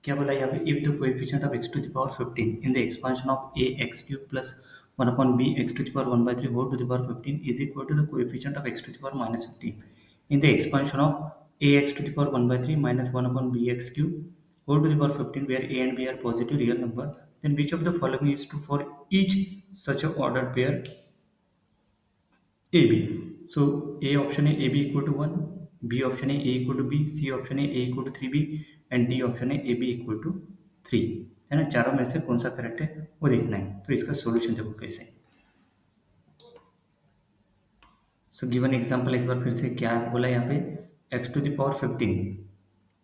क्या बोला यहाँ पे, if the coefficient of x to the power 15 in the expansion of a x cube plus 1 upon b x to the power 1 by 3 whole to the power 15 is equal to the coefficient of x to the power minus 15 in the expansion of a x to the power 1 by 3 minus 1 upon b x cube whole to the power 15 where a and b are positive real number, then which of the following is true for each such a ordered pair AB? So A option है AB equal to 1, B option है A equal to B, C option है A equal to 3B and D option है AB equal to 3, है ना। चारों में से कौन सा करेक्ट है वो देखना है। तो इसका सॉल्यूशन देखो कैसे। सो गिवन एग्जांपल एक बार फिर से क्या बोला यहाँ पे, x to the power 15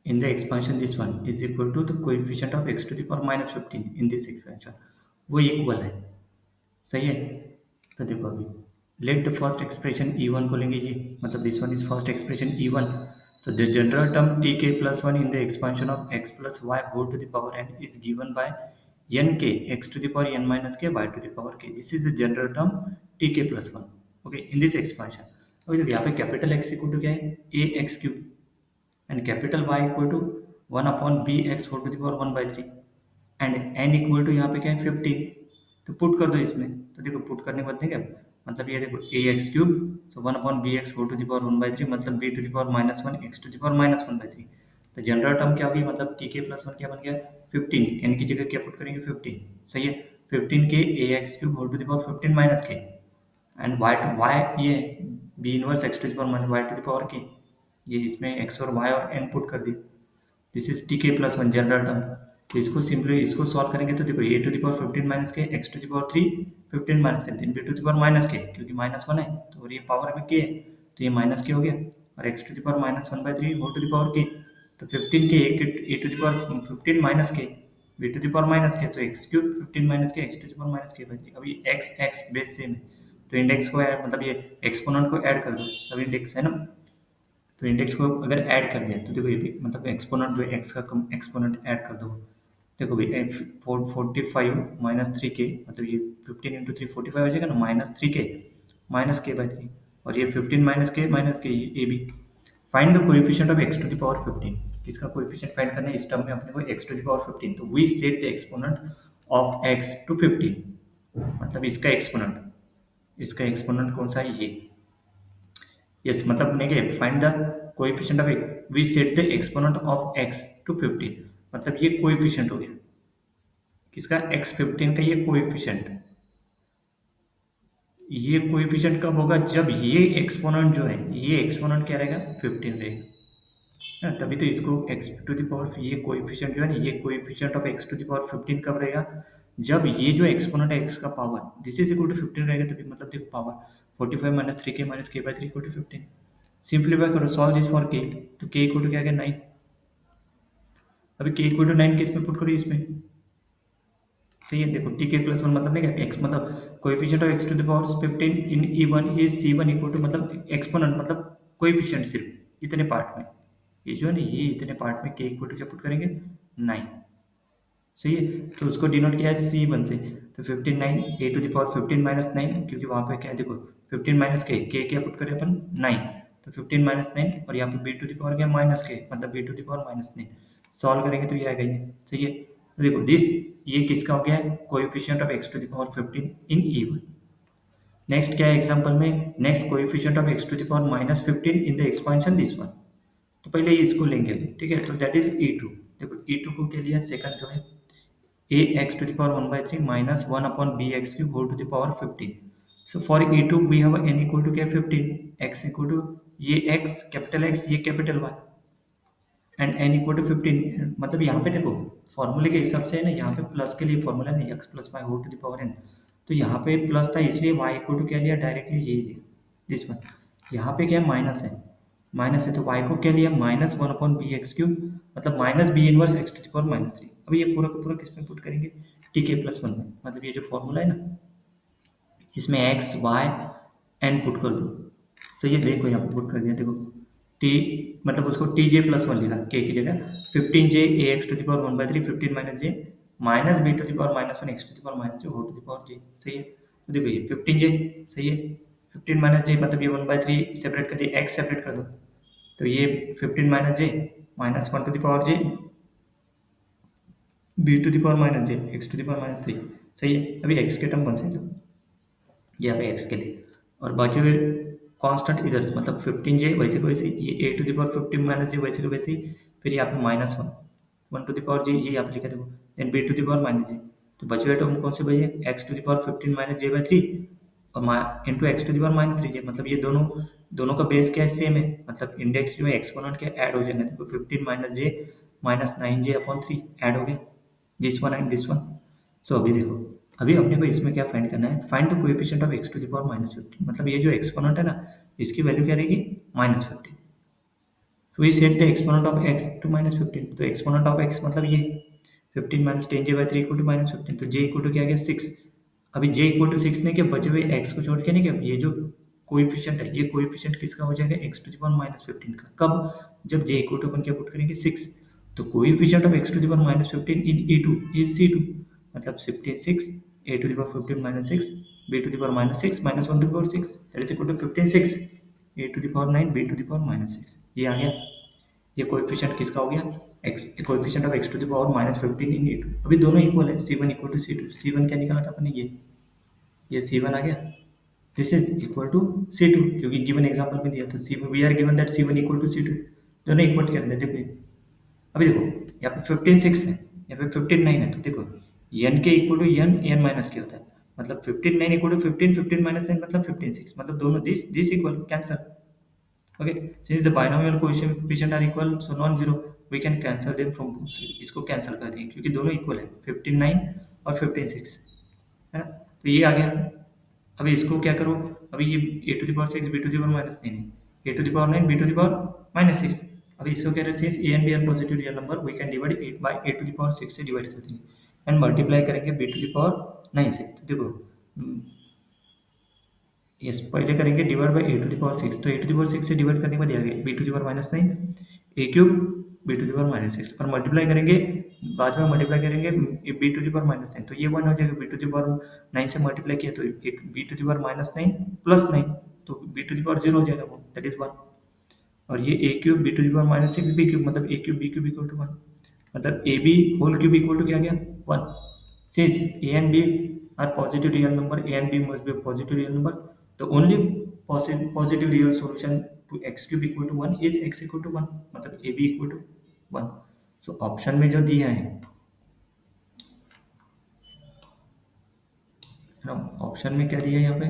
in the expansion this one is equal to the coefficient of x to the power minus 15 in this expansion, वो इक्वल है। सही है। तो देखो अभी let the first expression E1 को लेंगे, ये मतलब this one is first expression E1। So the general term tk plus 1 in the expansion of x plus y whole to the power n is given by nk x to the power n minus k y to the power k। This is the general term tk plus 1 okay in this expansion. अभी जब यहाँ पे capital x equal to क्या है a x cube and capital y equal to 1 upon b x whole to the power 1 by 3 and n equal to यहाँ पे क्या है 15। तो पुट कर दो इसमें। तो देखो पुट करने के बाद देंगे मतलब ये देखो a x cube so 1 upon b x whole to the power 1 by 3 मतलब b to the power minus 1 x to the power minus 1 by 3। तो जनरल टर्म क्या होगी मतलब टी के प्लस 1 क्या बन गया 15, एन की जगह क्या पुट करेंगे 15। सही है। 15 k a x cube whole to the power 15 minus k and y to y ये b inverse x to the power minus y to the power k, ये इसमें एक्स और वाई और एन पुट कर दी। This is t k plus 1 general term. तो इसको simply इसको सॉल्व करेंगे तो देखो a to the power 15 minus k x to the power 3 15 minus k b to the power minus k क्योंकि माइनस 1 है तो और ये पावर में के है तो ये माइनस के हो गया और x to the power minus 1 by 3 whole to the power k. तो 15 k a to the power 15 minus k b to the power minus k तो x cube 15 minus k x to the power minus k by 3। अब ये x x base same है तो index को add मतलब ये exponent को add कर दो अब इंडेक्स है ना। तो इंडेक्स को अगर ऐड कर दिया तो देखो ये भी मतलब एक्सपोनेंट जो एक्स का कम एक्सपोनेंट ऐड कर दो। देखो भाई एफ 45 माइनस 3k मतलब ये 15 इंटू 3 45 हो जाएगा ना minus 3k minus k by 3 और ये 15 माइनस के ये भी। Find the coefficient of x to the power 15। किसका कोएफिशिएंट फाइंड करना है इस टर्म में अपने को x टू द पावर 15। तो we set the exponent of x to 15 मतलब इसका एक्सपोनेंट कौन सा है ये। यस मतलब नहीं find the coefficient of we set the exponent of x to 15 मतलब ये कोएफिशिएंट हो गया किसका x15 का ये कोएफिशिएंट कब होगा जब ये एक्सपोनेंट जो है ये एक्सपोनेंट क्या रहेगा 15 रहेगा ना। तभी तो इसको x टू द पावर ये कोएफिशिएंट जो है ना ये coefficient of x to the power 15 कब रहेगा जब ये जो एक्सपोनेंट है x का power this is equal to 15 रहेगा। तभी मतलब देखो power 45 minus 3k minus k by 3 equal to 15। Simplify करो सॉल्व दिस फॉर k तो k इक्वल टू क्या आ गया 9। अभी k इक्वल टू 9 किस में पुट करो इसमें। सही है। देखो टी के प्लस 1 मतलब नहीं क्या एक्स मतलब coefficient of x to the power 15 in E1 is C1 equal to मतलब एक्सपोनेंट मतलब कोएफिशिएंट सिर्फ इतने पार्ट में ये जो है ना ये इतने पार्ट में के इक्वल टू क्या पुट करेंगे 9। सही है। तो उसको डिनोट किया है C1 से तो 15 9 ए टू द पावर 15 माइनस 9 क्योंकि वहाँ पे क्या है देखो 15 माइनस के क्या पुट करें अपन 9 तो 15 माइनस 9 और यहाँ पे बी टू द पावर क्या माइनस के मतलब b to the power minus 9 solve करेंगे तो ये आएगा ये। सही है। तो देखो दिस ये किसका हो गया है coefficient of x to the power 15 in E1। Next क्या है एग्जांपल में next coefficient of x to the power minus 15 in the expansion this one. तो पहले इसको लेंगे ठीक है तो दैट इज E2। देखो E2 को क्या लिया सेकंड जो है a x to the power 1 by 3 minus 1 upon b x cube whole to the power 15। So for E2 we have n equal to क्या 15 x equal to ये x capital x ये capital y and n equal to 15 मतलब यहाँ पे देखो फॉर्मूले के हिसाब से है ना यहाँ पे प्लस के लिए फॉर्मूला नहीं x plus y whole to the power n तो यहाँ पे प्लस था इसलिए y इक्वल टू क्या लिया डायरेक्टली यही लिया दिस वन। यहाँ पे क्या है माइनस है तो y को क्या लिया minus 1 upon b x cube मतलब minus b inverse x to the power minus 3। अब ये पूरा का पूरा किस में पुट करेंगे टी के प्लस 1 में मतलब ये जो फॉर्मूला है ना इसमें x y n पुट कर दो। तो ये देखो यहाँ पे पुट कर दिया देखो t मतलब उसको टी जे प्लस 1 लिखा k की जगह 15 j a x to the power 1 by 3 15 minus j minus b to the power minus 1 x to the power minus j whole to the power j. सही है। तो देखो ये 15 जे सही है 15 माइनस जे मतलब ये 1 बाई 3 सेपरेट कर दिया x सेपरेट कर दो तो ये 15 minus j minus 1 to the power j b to the power minus j x to the power minus 3। सही है। अभी एक्स के टर्म वन साइड लो, यहाँ पे एक्स के लिए, और बचे हुए कांस्टेंट इधर, मतलब 15 जे वैसे को वैसे, ये a to the power 15 minus j वैसे को वैसे ही, फिर यहाँ पे minus one, one to the power j, ये यहाँ पे लिखा देखो, then b to the power minus j. तो बचे हुए टर्म कौन से बचे, x to the power 15 minus j by 3 और into x to the power minus 3 j, मतलब ये दोनों दोनों का बेस क्या है, सेम है, मतलब इंडेक्स जो है एक्सपोनेंट क्या ऐड हो जाएंगे। देखो 15 minus j minus 9 j upon 3 add हो गया, this one and this one. So अभी देखो, अभी अपने को इसमें क्या फाइंड करना है, find the coefficient of x to the power minus 15, मतलब ये जो एक्सपोनेंट है ना, इसकी वैल्यू क्या रहेगी, माइनस 15। तो we set the exponent of x to minus 15, तो एक्सपोनेंट ऑफ एक्स मतलब ये 15 minus 10 J by 3 equal to minus 15, तो जे इक्वल टू क्या आ गया 6। अभी जे इक्वल टू 6 ने क्या, बचे हुए एक्स को छोड़ के नहीं क्या, ये जो कोएफिशिएंट है, ये कोएफिशिएंट किसका हो जाएगा, x to the power minus 15 का। कब, जब जे इक्वल टू अपन क्या पुट करेंगे 6। तो coefficient of x to the power minus 15 in e2 is c2, मतलब 15 6 a to the power 15 minus 6 b to the power minus 6 minus 1 to the power 6, that is equal to 15 6 a to the power 9 b to the power minus 6। ये आ गया, ये coefficient किसका हो गया, x, coefficient of x to the power minus 15 in e2। अभी दोनों equal है, c1 equal to c2, c1 क्या निकाला था अपने, ये c1 आ गया, this is equal to c2, क्योंकि गिवन एग्जांपल में दिया, तो c we are given that c1 equal to c2, दोनों इक्वल कर देते। देखो अभी देखो, यहाँ पे 15 6 है, यहाँ पे 15 9 है, तो देखो n के इक्वल टू n माइनस के होता है, मतलब 15 9 इक्वल टू 15 15 माइनस 9 मतलब 15 6, मतलब दोनों this equal cancel. Okay, since the binomial coefficient are equal so non zero, we can cancel them from both side, इसको कैंसल कर देंगे क्योंकि दोनों इक्वल है, 15 9 और 15 6 है ना। तो ये आ गया। अभी इसको क्या करो, अभी ये a to the power 6 b to the power minus 9 है, a to the power 9 b to the power minus 6। अभी इसको क्या रहे, a and b are positive real number, we can divide it by a to the power 6 से divide कर देंगे and multiply करेंगे b to the power 9 से। तो देखो यस, पहले करेंगे divide by a to the power 6, तो ए टू द पावर 6 से डिवाइड करने के बाद आ गया b to the power minus 9 a cube b to the power minus 6, और मल्टीप्लाई करेंगे, बाद में मल्टीप्लाई करेंगे b to the power minus 9, तो ये 1 हो जाएगा, बी टू द पावर 9 से मल्टीप्लाई किया तो एक b to the power minus 9 plus 9, तो बी टू द पावर 0 हो जाएगा वो, दैट इज 1। और ये a cube b to the power minus 6 b cube, मतलब a cube b cube equal to 1, मतलब a b whole cube equal to क्या आ गया 1। Since a and b are positive real number, a and b must be a positive real number. The only positive real solution to x cube equal to 1 is x equal to 1, मतलब a b equal to 1। So option में जो दिया है ना, option में क्या दिया है यहाँ पे,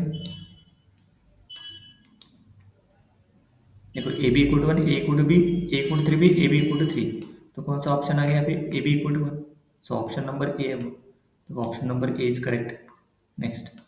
देखो a B equal to 1, a equal to b, a equal to 3b, a B equal to 3, तो कौन सा ऑप्शन आ गया यहाँ पे, ए B equal to 1। So option number a है वो, तो option number a is correct. Next,